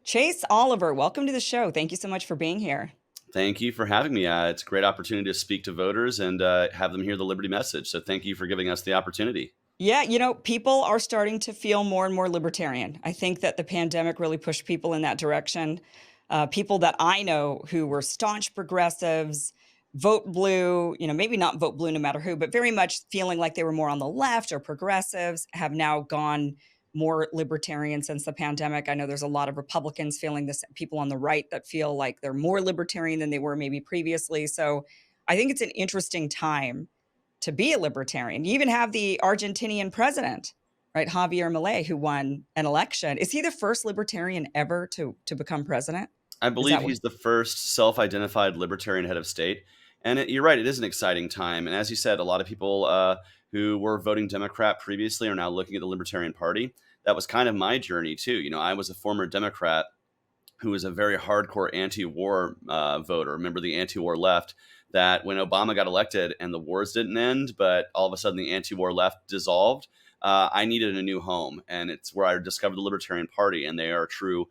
Chase Oliver, welcome to the show. Thank you so much for being here. Thank you for having me. It's a great opportunity to speak to voters and have them hear the Liberty message. So thank you for giving us the opportunity. Yeah, people are starting to feel more and more libertarian. I think that the pandemic really pushed people in that direction. People that I know who were staunch progressives, vote blue, maybe not vote blue no matter who, but very much feeling like they were more on the left or progressives, have now gone more libertarian since the pandemic. I know there's a lot of Republicans feeling this, people on the right that feel like they're more libertarian than they were maybe previously. So I think it's an interesting time to be a libertarian. You even have the Argentinian president, right, Javier Milei, who won an election. Is he the first libertarian ever to become president? I Is believe that what? he's the first self-identified libertarian head of state. And you're right, it is an exciting time. And as you said, a lot of people who were voting Democrat previously are now looking at the Libertarian Party. That was kind of my journey, too. I was a former Democrat who was a very hardcore anti-war voter, member of the anti-war left, that when Obama got elected and the wars didn't end, but all of a sudden the anti-war left dissolved, I needed a new home. And it's where I discovered the Libertarian Party, and they are a true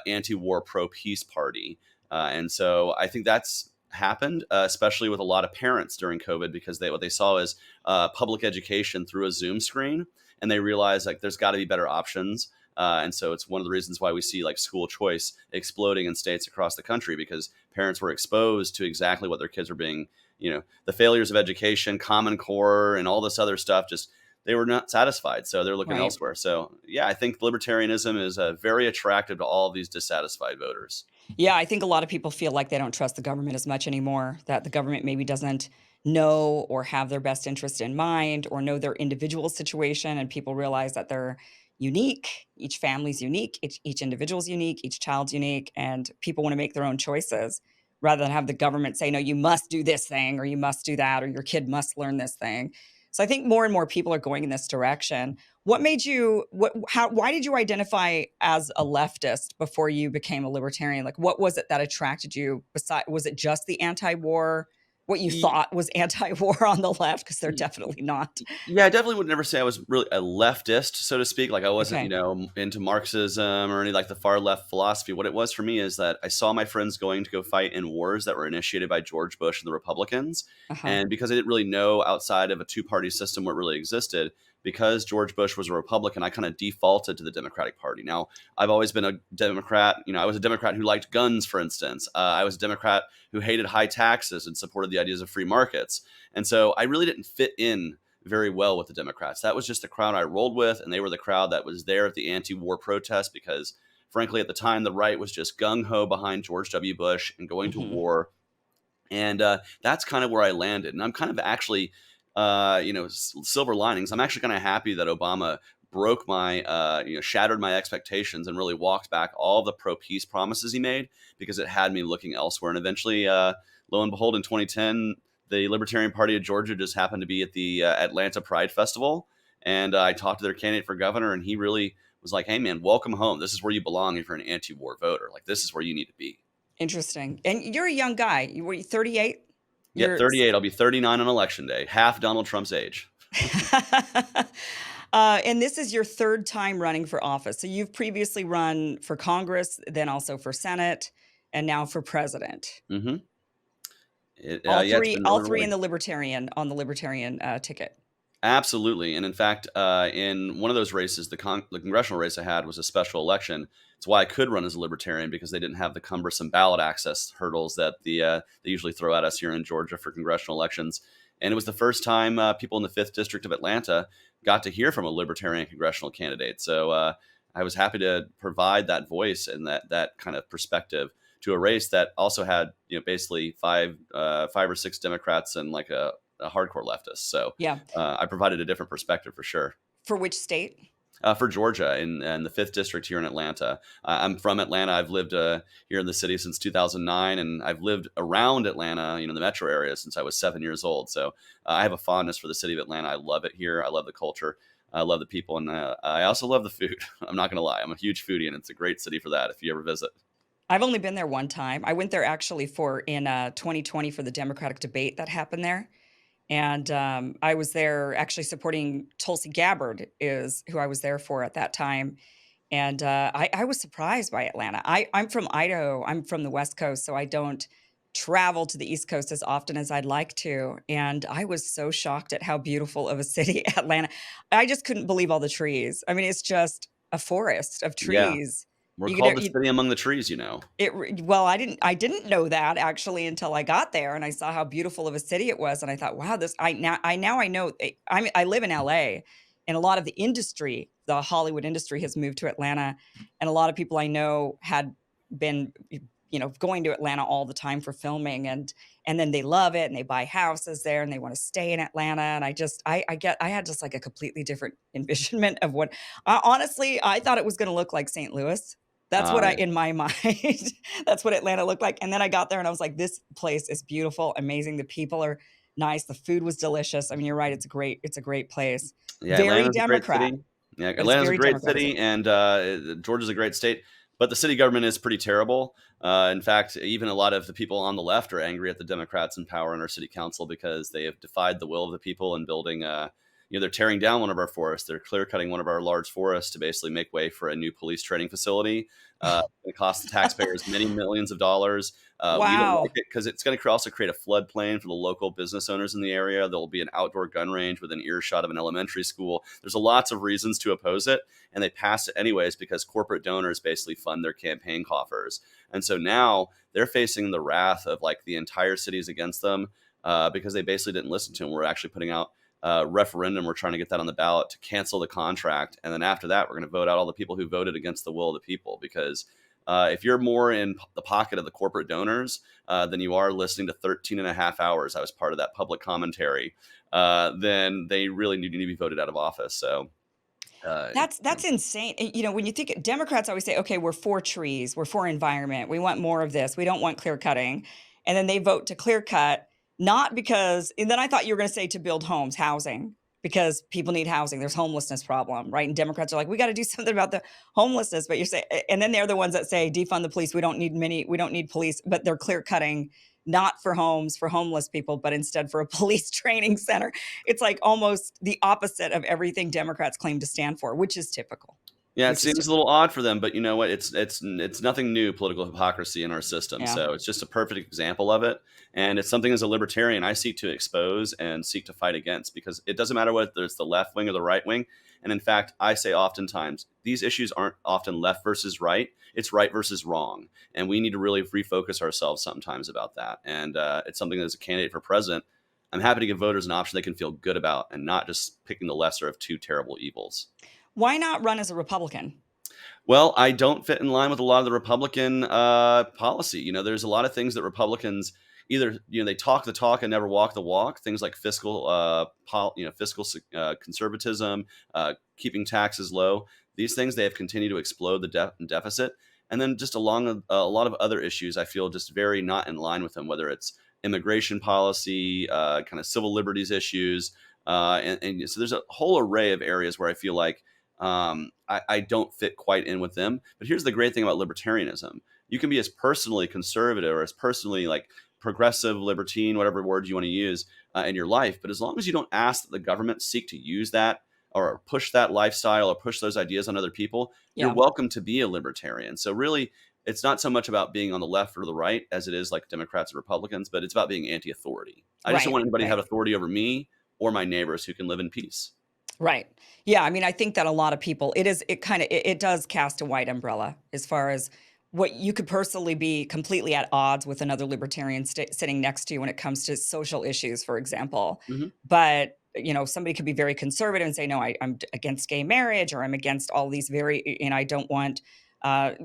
anti-war, pro-peace party. And so I think that's happened, especially with a lot of parents during COVID, because what they saw is public education through a Zoom screen, and they realized like there's got to be better options. And so it's one of the reasons why we see like school choice exploding in states across the country, because parents were exposed to exactly what their kids were being, the failures of education, Common Core, and all this other stuff. Just they were not satisfied, so they're looking Right. elsewhere. So yeah, I think libertarianism is very attractive to all of these dissatisfied voters. Yeah, I think a lot of people feel like they don't trust the government as much anymore, that the government maybe doesn't know or have their best interest in mind or know their individual situation. And people realize that they're unique. Each family's unique, each individual's unique, each child's unique, and people want to make their own choices rather than have the government say, no, you must do this thing or you must do that or your kid must learn this thing. So I think more and more people are going in this direction. What made you why did you identify as a leftist before you became a libertarian? Like what was it that attracted you? Was it just the anti-war, what you thought was anti-war on the left? Because they're definitely not. Yeah, I definitely would never say I was really a leftist, so to speak. Like I wasn't, Okay. into Marxism or any like the far left philosophy. What it was for me is that I saw my friends going to go fight in wars that were initiated by George Bush and the Republicans. Uh-huh. And because I didn't really know outside of a two-party system what really existed, because George Bush was a Republican, I kind of defaulted to the Democratic Party. Now, I've always been a Democrat. I was a Democrat who liked guns, for instance. I was a Democrat who hated high taxes and supported the ideas of free markets. And so I really didn't fit in very well with the Democrats. That was just the crowd I rolled with, and they were the crowd that was there at the anti-war protest because, frankly, at the time, the right was just gung-ho behind George W. Bush and going to Hmm. war. And that's kind of where I landed. And I'm kind of actually, silver linings. I'm actually kind of happy that Obama broke my, shattered my expectations and really walked back all the pro-peace promises he made, because it had me looking elsewhere. And eventually, lo and behold, in 2010, the Libertarian Party of Georgia just happened to be at the Atlanta Pride Festival. And I talked to their candidate for governor, and he really was like, hey, man, welcome home. This is where you belong if you're an anti-war voter. Like, this is where you need to be. Interesting. And you're a young guy. Were you 38? Yep, You're 38. I'll be 39 on election day, half Donald Trump's age. and this is your third time running for office. So you've previously run for Congress, then also for Senate, and now for president. Hmm. Yeah, it's been All really three rewarding. in the libertarian ticket. Absolutely. And in fact, in one of those races, the congressional race I had was a special election. It's why I could run as a libertarian, because they didn't have the cumbersome ballot access hurdles that they usually throw at us here in Georgia for congressional elections. And it was the first time people in the 5th District of Atlanta got to hear from a libertarian congressional candidate. So I was happy to provide that voice and that kind of perspective to a race that also had basically five or six Democrats and like a hardcore leftist. So Yeah. I provided a different perspective for sure. For which state? For Georgia in the 5th District here in Atlanta. I'm from Atlanta. I've lived here in the city since 2009, and I've lived around Atlanta, the metro area, since I was 7 years old. So I have a fondness for the city of Atlanta. I love it here. I love the culture. I love the people, and I also love the food. I'm not going to lie. I'm a huge foodie, and it's a great city for that if you ever visit. I've only been there one time. I went there actually in 2020 for the Democratic debate that happened there. And I was there actually supporting Tulsi Gabbard is who I was there for at that time. And I was surprised by Atlanta. I'm from Idaho. I'm from the West Coast, so I don't travel to the East Coast as often as I'd like to. And I was so shocked at how beautiful of a city Atlanta. I just couldn't believe all the trees. I mean, it's just a forest of Yeah, trees. we're You called could the city among the trees, you know. well, I didn't know that actually until I got there and I saw how beautiful of a city it was, and I thought, "Wow, this I know." I live in LA, and a lot of the industry, the Hollywood industry, has moved to Atlanta, and a lot of people I know had been, going to Atlanta all the time for filming, and then they love it, and they buy houses there, and they want to stay in Atlanta, and I had just like a completely different envisionment of what, honestly, I thought it was going to look like St. Louis. That's what I Yeah. in my mind, that's what Atlanta looked like, and then I got there and I was like, "This place is beautiful, amazing, the people are nice, the food was delicious." I mean, you're right, it's a great place. Yeah, Very Atlanta's a great Democrat, city. Yeah, but it's Atlanta's a very great Democratic. city, and Georgia's a great state. But the city government is pretty terrible. In fact, even a lot of the people on the left are angry at the Democrats in power in our city council because they have defied the will of the people and building. They're tearing down one of our forests. They're clear cutting one of our large forests to basically make way for a new police training facility. It's going to cost the taxpayers many millions of dollars. We don't like Wow. it because it's going to also create a floodplain for the local business owners in the area. There will be an outdoor gun range within earshot of an elementary school. There's a lots of reasons to oppose it, and they pass it anyways because corporate donors basically fund their campaign coffers. And so now they're facing the wrath of like the entire cities against them because they basically didn't listen to them. We're actually putting out referendum. We're trying to get that on the ballot to cancel the contract. And then after that, we're going to vote out all the people who voted against the will of the people. Because if you're more in the pocket of the corporate donors than you are listening to 13 and a half hours, I was part of that public commentary, then they really need to be voted out of office. So, That's insane. When you think Democrats always say, "Okay, we're for trees, we're for environment, we want more of this, we don't want clear cutting," and then they vote to clear cut, not because. And then I thought you were going to say to build homes, housing, because people need housing. There's homelessness problem, right? And Democrats are like, "We got to do something about the homelessness," but you're saying, and then they're the ones that say, "Defund the police. We don't need police," but they're clear cutting. Not for homes for homeless people, but instead for a police training center. It's like almost the opposite of everything Democrats claim to stand for, which is typical. yeah, it Which is seems a typical. little odd for them, but you know what? It's nothing new, political hypocrisy in our system. Yeah. So it's just a perfect example of it, and it's something as a libertarian I seek to expose and seek to fight against because it doesn't matter whether it's the left wing or the right wing. And in fact, I say oftentimes these issues aren't often left versus right; it's right versus wrong, and we need to really refocus ourselves sometimes about that. And it's something that as a candidate for president, I'm happy to give voters an option they can feel good about, and not just picking the lesser of two terrible evils. Why not run as a Republican? Well, I don't fit in line with a lot of the Republican policy. There's a lot of things that Republicans either they talk the talk and never walk the walk. Things like fiscal conservatism, keeping taxes low. These things they have continued to explode the deficit, and then just along a lot of other issues, I feel just very not in line with them. Whether it's immigration policy, kind of civil liberties issues, and so there's a whole array of areas where I feel like I don't fit quite in with them. But here's the great thing about libertarianism. You can be as personally conservative or as personally like progressive, libertine, whatever word you want to use in your life. But as long as you don't ask that the government seek to use that or push that lifestyle or push those ideas on other people, you're Yeah. welcome to be a libertarian. So really, it's not so much about being on the left or the right as it is like Democrats and Republicans, but it's about being anti-authority. I just don't Right. want anybody to Right. have authority over me or my neighbors who can live in peace. Right. Yeah, I mean, I think that a lot of people it does cast a wide umbrella as far as what you could personally be completely at odds with another libertarian sitting next to you when it comes to social issues, for example. Mhm. But, somebody could be very conservative and say, "No, I'm against gay marriage," or "I'm against all these and I don't want I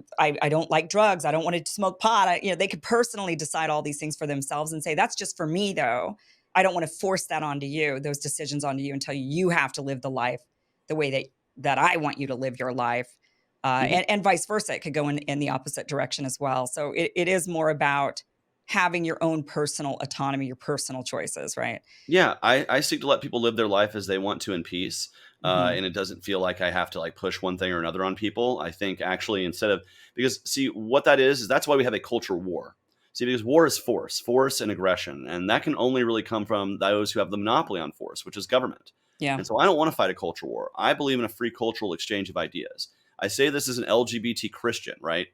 don't like drugs. I don't want to smoke pot." They could personally decide all these things for themselves and say, "That's just for me, though. I don't want to force that onto you, those decisions onto you, and tell you you have to live the life the way that I want you to live your life." Mhm. And vice versa. It could go in the opposite direction as well. So it is more about having your own personal autonomy, your personal choices, right? Yeah, I seek to let people live their life as they want to in peace, Hmm. and it doesn't feel like I have to like push one thing or another on people. I think actually instead of because see what that is that's why we have a culture war. See, because war is force and aggression, and that can only really come from those who have the monopoly on force, which is government. Yeah. And so I don't want to fight a culture war. I believe in a free cultural exchange of ideas. I say this as an LGBT Christian, right?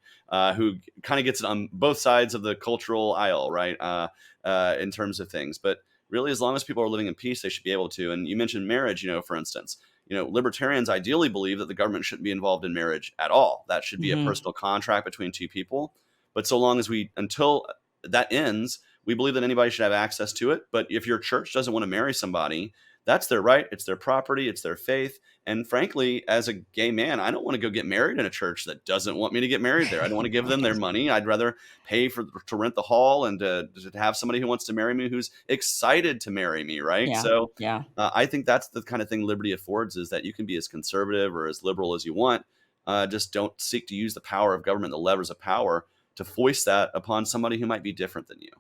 Who kind of gets it on both sides of the cultural aisle, right? In terms of things. But really, as long as people are living in peace, they should be able to. And you mentioned marriage, for instance, libertarians ideally believe that the government shouldn't be involved in marriage at all. That should be a Mhm. personal contract between two people. But so long as until that ends, we believe that anybody should have access to it. But if your church doesn't want to marry somebody, that's their right. It's their property. It's their faith. And frankly, as a gay man, I don't want to go get married in a church that doesn't want me to get married there. I don't want to give them their Right. money. I'd rather pay to rent the hall and to have somebody who wants to marry me, who's excited to marry me, right? Yeah. So Yeah. I think that's the kind of thing liberty affords, is that you can be as conservative or as liberal as you want. Just don't seek to use the power of government, the levers of power, to foist that upon somebody who might be different than you.